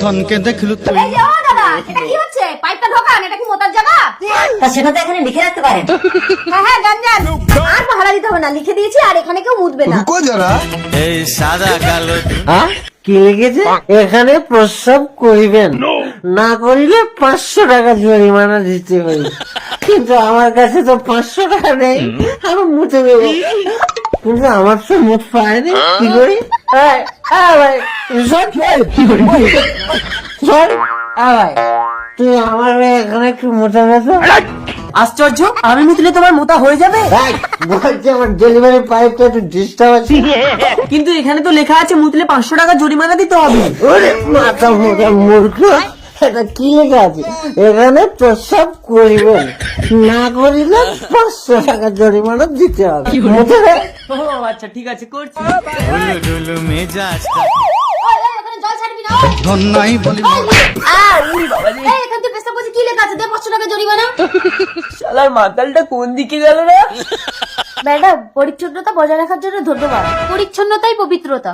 ধনকে দেখলু তুই। এই যে, ও দাদা, এটা কি হচ্ছে? পাইপটা ঢোকান, এটা কি মোতার জায়গা? তা সেটা তো এখানে লিখে রাখতে পারেন। হ্যাঁ হ্যাঁ, গান গান। আর ভাড়া দিতে হবে না, লিখে দিয়েছি, আর এখানে কেউ মুতবে না। রুকো যারা। এই সাদা কালো হ্যাঁ কি লিখেছে? এখানে প্রস্রাব করিবেন, না করিলে 500 টাকা জরিমানা দিতে হবে। কিন্তু আমার কাছে তো 500 টাকা নেই, আমি মুছে দেবো। কিন্তু আমার তো মুখ পায়নি, কি করি? এই, ভাই শোন, শোন, ভাই তুই আমার এখানে একটু মোটা গেছো। আশ্চর্য, আমি মুতলে তোমার মোতা হয়ে যাবে? বলছি আমার ডেলিভারি পাইপটা একটু ডিস্টার্ব আছে। কিন্তু এখানে তো লেখা আছে মুতলে 500 টাকা জরিমানা দিতে হবে। ওরে মাথা মোটা মূর্খ, এটা কি লেখা আছে? এখানে প্রস্রাব করিবেন, না করিলে 500 টাকা জরিমানা দিতে হবে। মুছে দে। ও আচ্ছা ঠিক আছে, করছি। ঢুলু ঢুলু মেজাজটা ওই, ওই, ওখানে জল ছাড়বি না, ওই। ধন নাই বলি এই, এখান থেকে পেছাব করছি, কি লেখা আছে? দে 500 টাকা জরিমানা। শালার মাতালটা কোন দিকে গেল রে? ম্যাডাম, পরিচ্ছন্নতা বজায় রাখার জন্য ধন্যবাদ। পরিচ্ছন্নতাই পবিত্রতা।